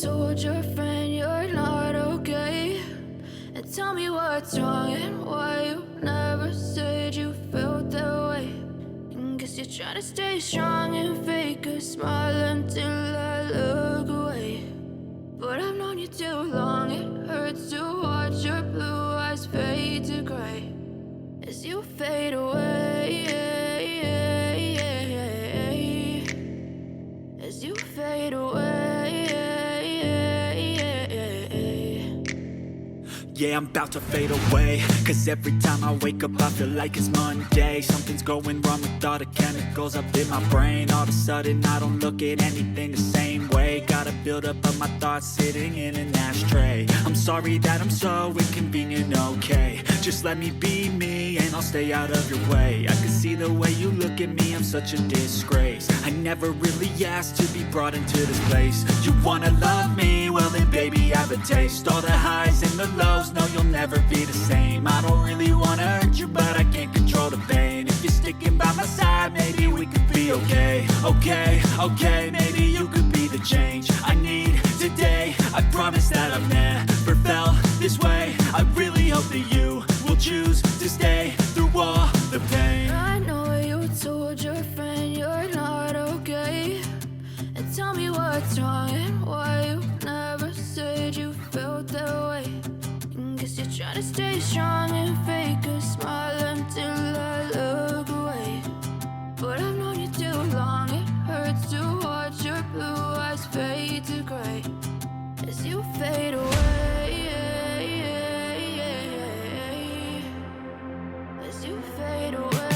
told your friend you're not okay, and tell me what's wrong and why you never said you felt that way. And guess you're trying to stay strong and fake a smile until I look away. But I've known you too long, it hurts to watch your blue eyes fade to gray as you fade away, as you fade away. Yeah, I'm about to fade away, cause every time I wake up I feel like it's Monday. Something's going wrong with all the chemicals up in my brain. All of a sudden I don't look at anything the same way. Gotta build up of my thoughts sitting in an ashtray. I'm sorry that I'm so inconvenient, okay. Just let me be me and I'll stay out of your way. I can see the way you look at me, I'm such a disgrace. I never really asked to be brought into this place. You wanna love me? Well then baby have a taste. All the highs and the lows, no you'll never be the same. I don't really wanna hurt you but I can't control the pain. If you're sticking by my side maybe we could be okay. Okay, maybe you could be the change I need today. I promise that I've never felt this way. I really hope that you will choose to stay through all the pain. I know you told your friend you're not okay, and tell me what's wrong and why you never said you felt that way. And guess you're trying to stay strong and fake a smile until I look away. But I've known you too long, it hurts to watch your blue eyes fade to gray as you fade away, as you fade away,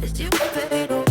as you fade away.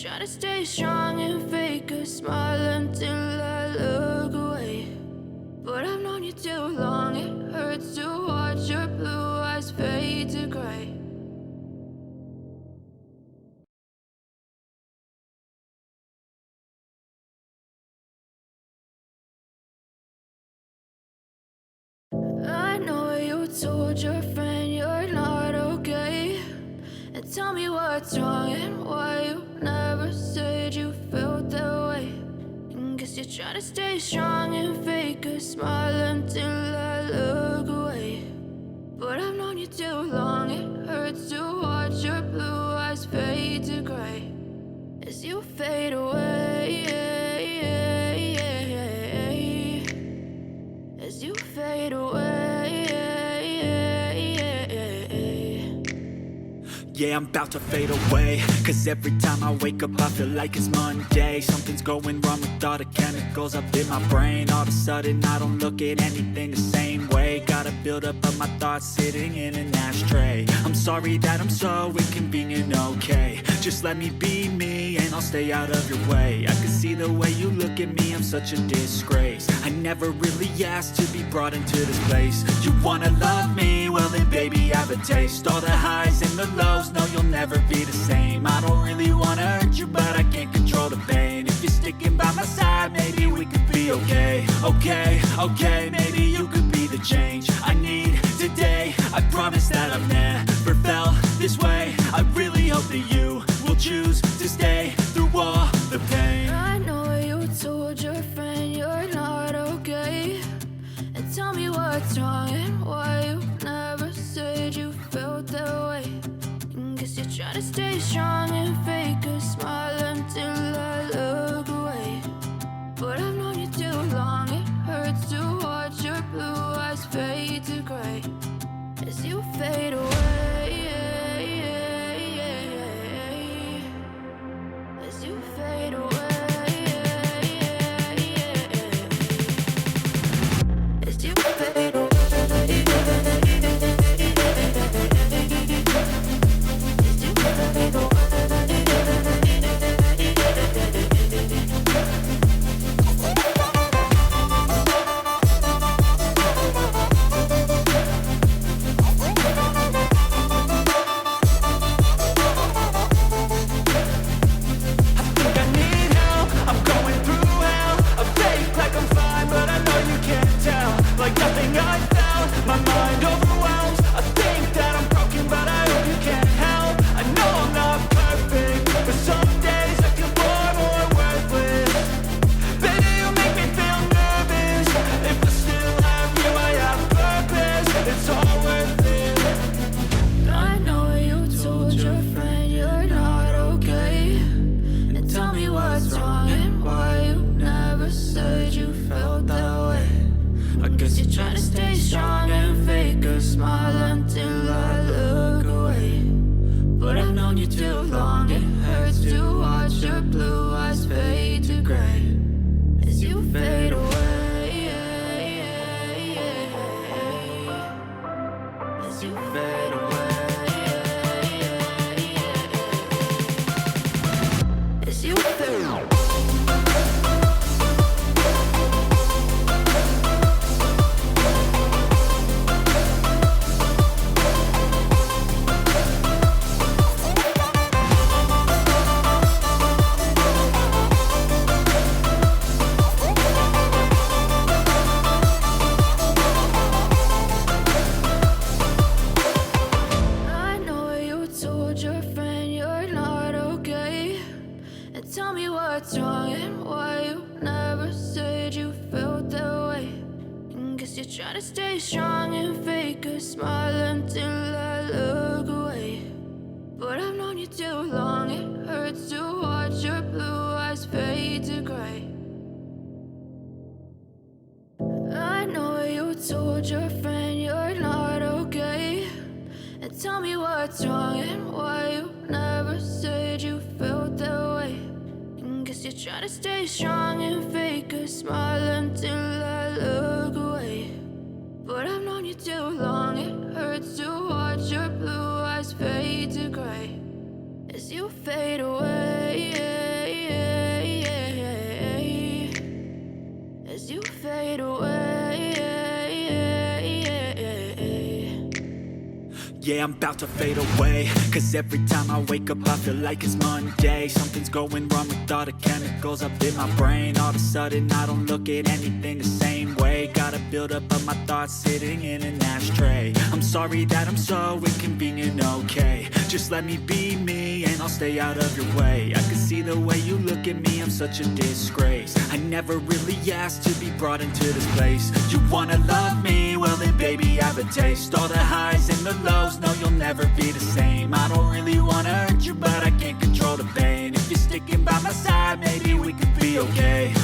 Try to stay strong and fake a smile until I look away. But I've known you too long, it hurts to watch your blue eyes fade to gray. I know you told your friend you're not okay, and tell me what's wrong and why you never said you felt that way. And guess you're trying to stay strong and fake a smile until I look away. But I've known you too long, it hurts to watch your blue eyes fade to gray as you fade away, as you fade away. Yeah, I'm about to fade away, cause every time I wake up I feel like it's Monday. Something's going wrong with all the chemicals up in my brain. All of a sudden I don't look at anything the same way. Gotta build up of my thoughts sitting in an ashtray. I'm sorry that I'm so inconvenient, okay. Just let me be me and I'll stay out of your way. I can see the way you look at me, I'm such a disgrace. I never really asked to be brought into this place. You wanna love me? Well then baby I have a taste. All the highs and the lows, no you'll never be the same. I don't really wanna hurt you but I can't control the pain. If you're sticking by my side maybe we could be okay. Okay, maybe you could be the change I need today. I promise that I've never felt this way. I really hope that you will choose to stay through all the pain. I know you told your friend you're not okay, and tell me what's wrong and why you never said you felt that way. Guess you're trying to stay strong and fake a smile until I look away. But I've known you too long, it hurts to watch your blue eyes fade to gray as you fade away. As you fade away. As you fade away. Try to stay strong and fake a smile until I look away. But I've known you too long, it hurts to watch your blue eyes fade to gray as you fade away. As you fade away. Yeah, I'm about to fade away, cause every time I wake up I feel like it's Monday. Something's going wrong with all the chemicals up in my brain. All of a sudden I don't look at anything the same way. Gotta build up of my thoughts sitting in an ashtray. I'm sorry that I'm so inconvenient, okay. Just let me be me and I'll stay out of your way. I can see the way you look at me, I'm such a disgrace. I never really asked to be brought into this place. You wanna love me? Well then baby I have a taste. All the highs and the lows, no you'll never be the same. I don't really wanna hurt you but I can't control the pain. If you're sticking by my side maybe we could be okay.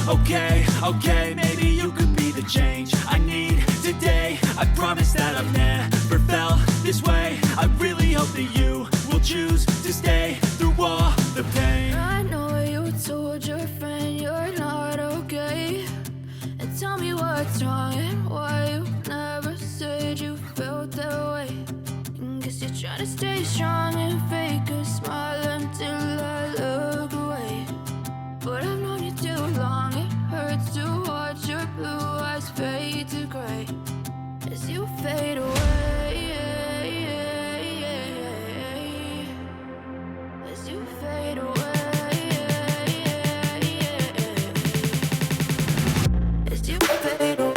Okay, maybe you could be the change I need today. I promise that I've never felt this way. I really hope that you will choose to stay through all the pain. I know you told your friend you're not okay, and tell me what's wrong and why you never said you felt that way. Guess you're trying to stay strong and fake a smile until I look away. But I've known you too long, it hurts to watch your blue eyes fade to gray as you fade away. As you fade away. As you fade away.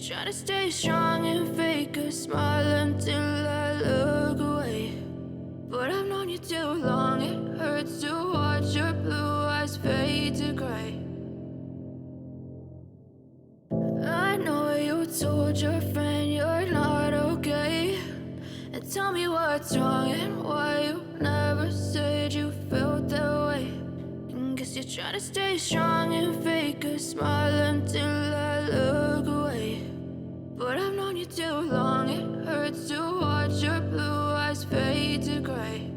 Try to stay strong and fake a smile until I look away. But I've known you too long, it hurts to watch your blue eyes fade to gray. I know you told your friend you're not okay, and tell me what's wrong and why you never said you felt that way. Guess you're trying to stay strong and fake a smile until I look away. But I've known you too long, it hurts to watch your blue eyes fade to gray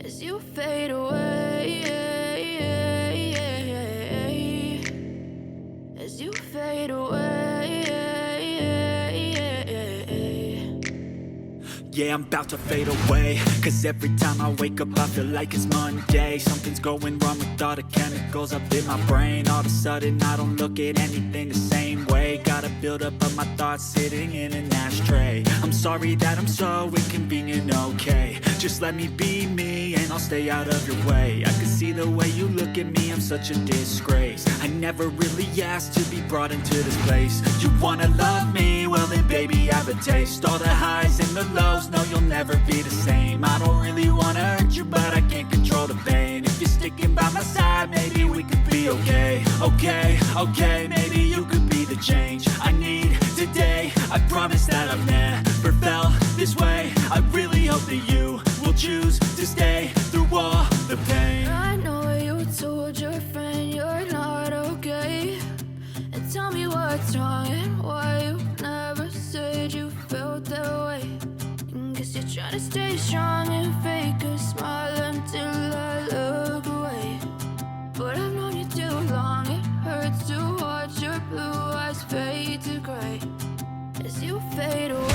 as you fade away. As you fade away. Yeah, I'm about to fade away, cause every time I wake up I feel like it's Monday. Something's going wrong with all the chemicals up in my brain. All of a sudden I don't look at anything the same way. Got a buildup of my thoughts sitting in an ashtray. I'm sorry that I'm so inconvenient, okay. Just let me be me and I'll stay out of your way. I can see the way you look at me, I'm such a disgrace. I never really asked to be brought into this place. You wanna love me? Well then baby I have a taste. All the highs and the lows, no you'll never be the same. I don't really wanna hurt you but I can't control the pain. If you're sticking by my side maybe we could be okay. Okay, maybe you could be the change I need today. I promise that I've never felt this way. I really hope that you will choose to stay through all the pain. I know you told your friend you're not okay, and tell me what's wrong and why you never said you felt that way. Guess you're trying to stay strong and fake a smile until I look away. But I've known you too long, it hurts to watch your blue eyes fade to gray as you fade away.